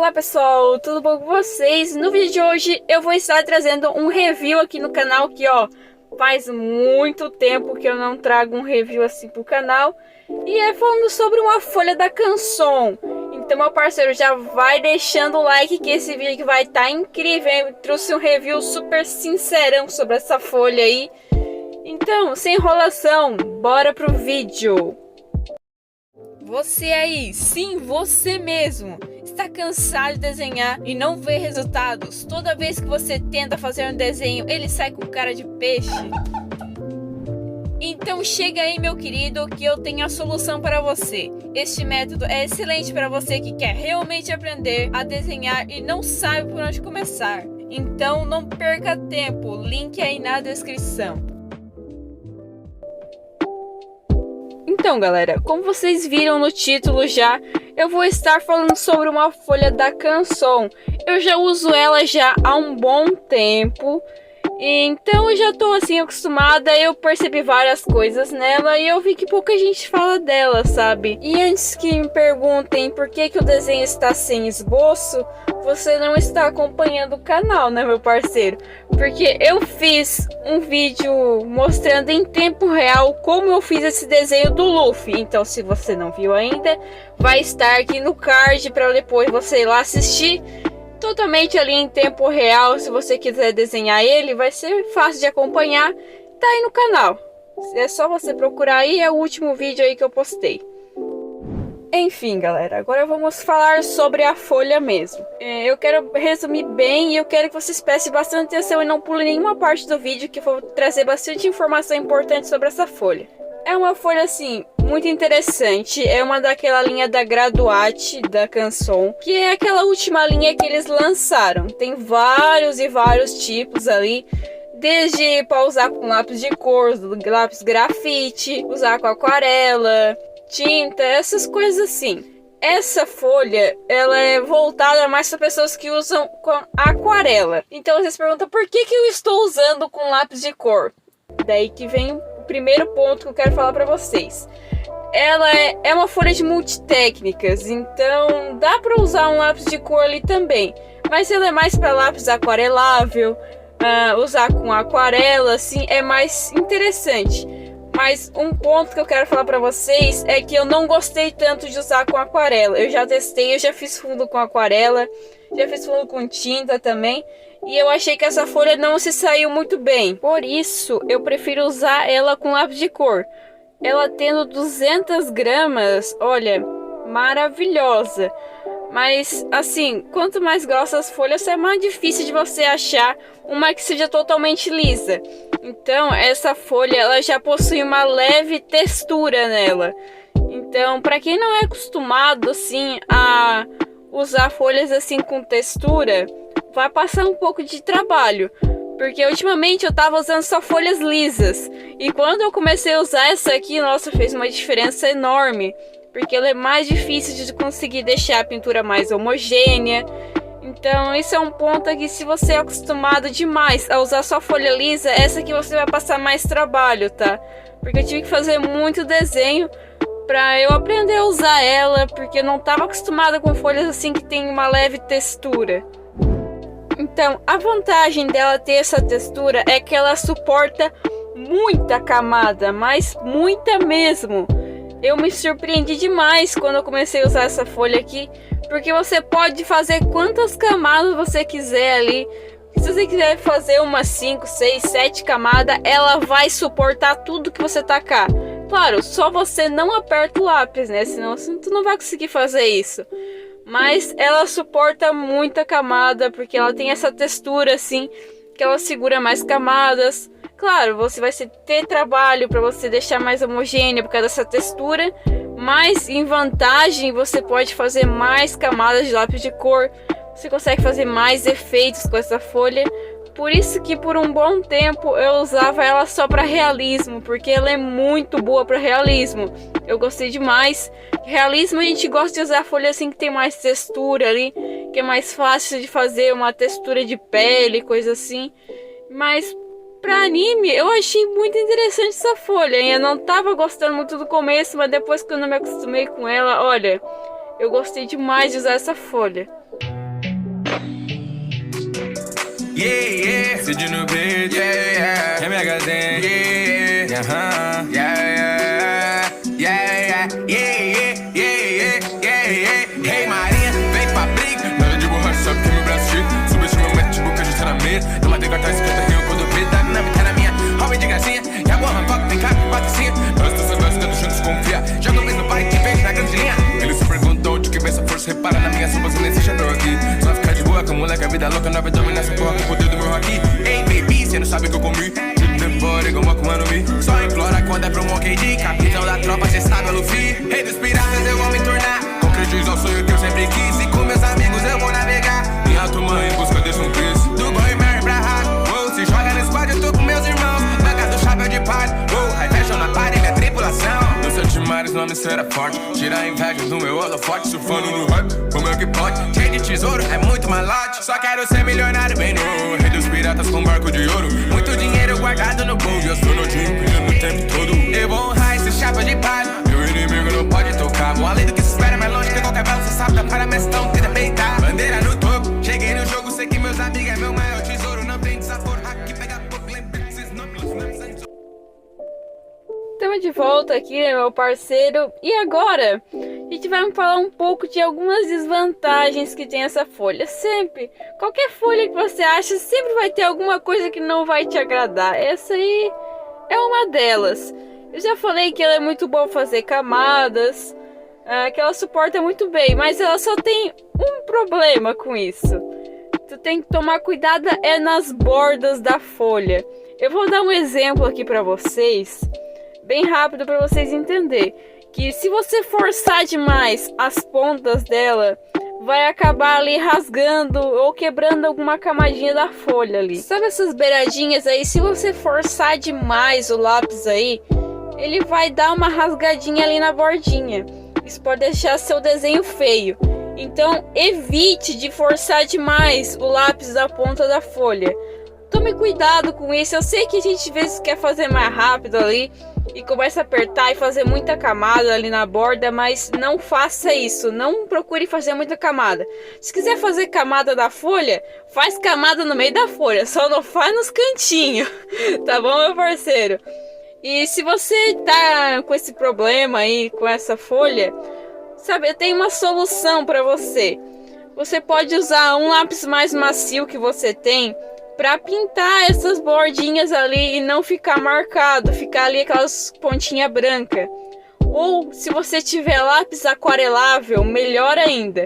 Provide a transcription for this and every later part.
Olá pessoal, tudo bom com vocês? No vídeo de hoje eu vou estar trazendo um review aqui no canal que faz muito tempo que eu não trago um review assim pro canal. E é falando sobre uma folha da Canson. Então meu parceiro, já vai deixando o like que esse vídeo aqui vai estar incrível, hein? Eu trouxe um review super sincerão sobre essa folha aí. Então, sem enrolação, bora pro vídeo. Você aí, sim, você mesmo, está cansado de desenhar e não vê resultados? Toda vez que você tenta fazer um desenho, ele sai com cara de peixe? Então chega aí, meu querido, que eu tenho a solução para você. Este método é excelente para você que quer realmente aprender a desenhar e não sabe por onde começar. Então não perca tempo, link aí na descrição. Então galera, como vocês viram no título já, eu vou estar falando sobre uma folha da Canson. Eu já uso ela já há um bom tempo, então eu já tô assim acostumada. Eu percebi várias coisas nela e eu vi que pouca gente fala dela, sabe? E antes que me perguntem por que o desenho está sem esboço, você não está acompanhando o canal, né, meu parceiro? Porque eu fiz um vídeo mostrando em tempo real como eu fiz esse desenho do Luffy. Então, se você não viu ainda, vai estar aqui no card para depois você ir lá assistir. Totalmente ali em tempo real. Se você quiser desenhar ele, vai ser fácil de acompanhar. Tá aí no canal. É só você procurar aí, é o último vídeo aí que eu postei. Enfim, galera, agora vamos falar sobre a folha mesmo. Eu quero resumir bem e eu quero que vocês prestem bastante atenção e não pulem nenhuma parte do vídeo, que eu vou trazer bastante informação importante sobre essa folha. É uma folha, assim, muito interessante. É uma daquela linha da Graduate da Canson, que é aquela última linha que eles lançaram. Tem vários e vários tipos ali. Desde para usar com lápis de cor, lápis grafite, usar com aquarela, tinta, essas coisas assim. Essa folha, ela é voltada mais para pessoas que usam com aquarela. Então vocês perguntam por que eu estou usando com lápis de cor. Daí que vem o primeiro ponto que eu quero falar para vocês. Ela é uma folha de multitécnicas, então dá para usar um lápis de cor ali também. Mas ela é mais para lápis aquarelável, usar com aquarela, assim, é mais interessante. Mas um ponto que eu quero falar pra vocês é que eu não gostei tanto de usar com aquarela. Eu já testei, eu já fiz fundo com aquarela, já fiz fundo com tinta também, e eu achei que essa folha não se saiu muito bem. Por isso, eu prefiro usar ela com lápis de cor. Ela tendo 200 gramas, olha, maravilhosa. Mas, assim, quanto mais grossas as folhas, é mais difícil de você achar uma que seja totalmente lisa. Então, essa folha, ela já possui uma leve textura nela. Então, para quem não é acostumado, assim, a usar folhas assim com textura, vai passar um pouco de trabalho. Porque ultimamente eu tava usando só folhas lisas. E quando eu comecei a usar essa aqui, nossa, fez uma diferença enorme. Porque ela é mais difícil de conseguir deixar a pintura mais homogênea. Então isso é um ponto aqui, se você é acostumado demais a usar só folha lisa, essa aqui você vai passar mais trabalho, tá? Porque eu tive que fazer muito desenho pra eu aprender a usar ela, porque eu não estava acostumada com folhas assim que tem uma leve textura. Então a vantagem dela ter essa textura é que ela suporta muita camada, mas muita mesmo. Eu me surpreendi demais quando eu comecei a usar essa folha aqui, porque você pode fazer quantas camadas você quiser ali. Se você quiser fazer umas 5, 6, 7 camadas, ela vai suportar tudo que você tacar. Claro, só você não aperta o lápis, né? Senão tu não vai conseguir fazer isso. Mas ela suporta muita camada, porque ela tem essa textura assim, que ela segura mais camadas. Claro, você vai ter trabalho para você deixar mais homogênea por causa dessa textura, mas em vantagem você pode fazer mais camadas de lápis de cor, você consegue fazer mais efeitos com essa folha. Por isso que por um bom tempo eu usava ela só para realismo, porque ela é muito boa para realismo. Eu gostei demais. Realismo a gente gosta de usar folha assim que tem mais textura ali, que é mais fácil de fazer uma textura de pele, coisa assim. Mas pra anime, eu achei muito interessante essa folha, hein? Eu não tava gostando muito do começo, mas depois que eu não me acostumei com ela, olha, eu gostei demais de usar essa folha. yeah. Cid no beat, yeah. MHZ, yeah. Yeah. Hey Marinha, vem pra briga. Nada de borracha, sabe que meu braço chique. Subestima o método, boca de tá na mesa. Eu matei cartaz 50 rios quando eu vi. Tá na minha, hobby de gracinha. E a borra, coca, tem cara, patricinha. Nós tô sabendo, ficando juntos, confia. Joga o mesmo pai que vem na grande linha. Ele se perguntou de que vem essa força. Repara na minha sopa, nem se chapéu aqui. Só ficar de boa com moleque, a vida louca. Não vai dominar essa porra com o poder do meu aqui. Ei baby, cê não sabe o que eu comi. Tipo tempo, igual uma comando me. Só implora quando é pro KD. Capitão da tropa, cê sabe, é Luffy. Rei dos piratas, eu vou me tornar. Concretizo ao sonho que eu sempre quis. E com meus amigos eu vou navegar. Em alto mar em busca desse Cristo. Do Boy Mary pra Hack. Se joga no squad, eu tô com meus irmãos. Manga do chapéu de palha. High fashion na party, minha tripulação. Nos 7 mares, nome será forte. Tira a inveja do meu holofote. Surfando no hype, como é que pode? Cheio de tesouro, é muito malote. Só quero ser milionário, bem no rei dos piratas com barco de ouro. Muito dinheiro guardado no bolso. E astronautinho empilhando o tempo todo. Eu vou honrar esse chapéu de palha. Meu inimigo não pode tocar. Vou além do que se espera, mais longe que qualquer belo. Você sabe da para mestão, tenta peitar. Bandeira no topo, cheguei no jogo. Sei que meus amigos é meu maior tesouro. Não tem desaforo, aqui pega pouco. Lembra que esses nomes Estamos de volta aqui, né, meu parceiro? E agora, a gente vai falar um pouco de algumas desvantagens que tem essa folha. Sempre, qualquer folha que você acha, sempre vai ter alguma coisa que não vai te agradar. Essa aí é uma delas. Eu já falei que ela é muito boa fazer camadas, que ela suporta muito bem, mas ela só tem um problema com isso. Tu tem que tomar cuidado nas bordas da folha. Eu vou dar um exemplo aqui para vocês, bem rápido para vocês entenderem. Que se você forçar demais as pontas dela, vai acabar ali rasgando ou quebrando alguma camadinha da folha ali. Sabe essas beiradinhas aí? Se você forçar demais o lápis aí, ele vai dar uma rasgadinha ali na bordinha. Isso pode deixar seu desenho feio. Então evite de forçar demais o lápis da ponta da folha. Tome cuidado com isso. Eu sei que a gente às vezes quer fazer mais rápido ali e começa a apertar e fazer muita camada ali na borda, mas não faça isso. Não procure fazer muita camada. Se quiser fazer camada da folha, faz camada no meio da folha, só não faz nos cantinhos. Tá bom, meu parceiro? E se você tá com esse problema aí com essa folha, sabe, eu tenho uma solução para você. Você pode usar um lápis mais macio que você tem para pintar essas bordinhas ali e não ficar marcado, ficar ali aquelas pontinhas brancas. Ou se você tiver lápis aquarelável, melhor ainda.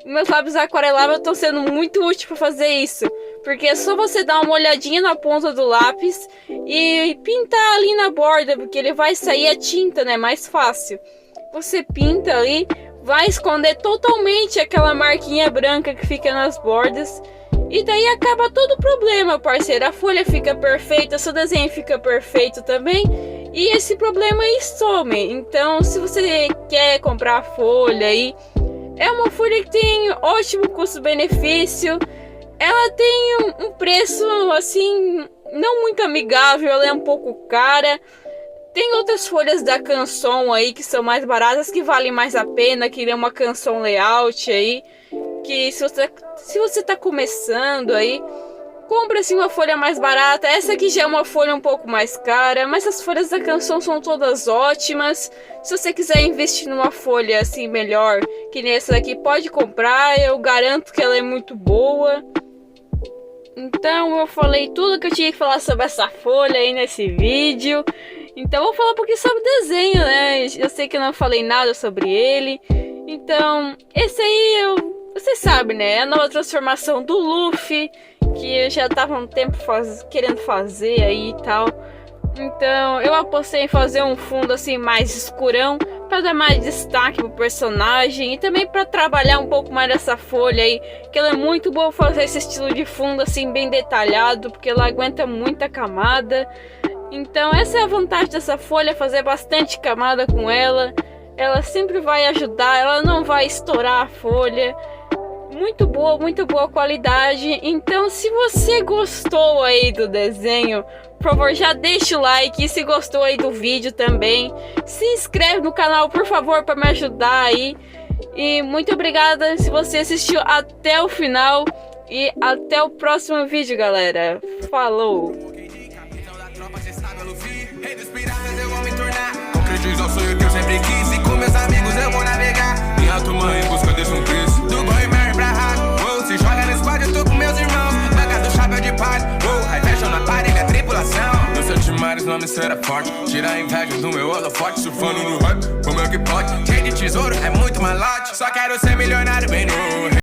Meus lápis aquareláveis estão sendo muito úteis para fazer isso, porque é só você dar uma olhadinha na ponta do lápis e pintar ali na borda, porque ele vai sair a tinta, né? Mais fácil. Você pinta ali, vai esconder totalmente aquela marquinha branca que fica nas bordas. E daí acaba todo o problema, parceiro. A folha fica perfeita, seu desenho fica perfeito também. E esse problema aí some. Então, se você quer comprar a folha aí, é uma folha que tem ótimo custo-benefício. Ela tem um preço, assim, não muito amigável. Ela é um pouco cara. Tem outras folhas da Canson aí que são mais baratas, que valem mais a pena, que é uma Canson Layout aí. Que se você tá começando aí, compra assim uma folha mais barata. Essa aqui já é uma folha um pouco mais cara, mas as folhas da Canson são todas ótimas. Se você quiser investir numa folha assim melhor, que nem essa daqui, pode comprar. Eu garanto que ela é muito boa. Então eu falei tudo que eu tinha que falar sobre essa folha aí nesse vídeo. Então eu vou falar um pouquinho sobre o desenho, né? Eu sei que eu não falei nada sobre ele. Então, esse aí você sabe, né? É a nova transformação do Luffy, que eu já tava um tempo querendo fazer aí e tal. Então, eu apostei em fazer um fundo assim mais escurão, para dar mais destaque pro personagem e também para trabalhar um pouco mais dessa folha aí, que ela é muito boa fazer esse estilo de fundo assim bem detalhado, porque ela aguenta muita camada. Então, essa é a vantagem dessa folha, fazer bastante camada com ela. Ela sempre vai ajudar, ela não vai estourar a folha. Muito boa qualidade. Então, se você gostou aí do desenho, por favor, já deixa o like. E se gostou aí do vídeo também, se inscreve no canal, por favor, para me ajudar aí. E muito obrigada se você assistiu até o final. E até o próximo vídeo, galera. Falou! Concretizo o sonho que eu sempre quis. E com meus amigos eu vou navegar em alto mar em busca desse um Chris. Do Boy Mary pra Hack, se joga no squad eu tô com meus irmãos. Manga do chapéu de palha, aí fecham na parede minha tripulação. Nos 7 mares não me será forte. Tira a inveja do meu holofote. Surfando no hype, como é que pode? Cheio de tesouro, é muito malote. Só quero ser milionário bem no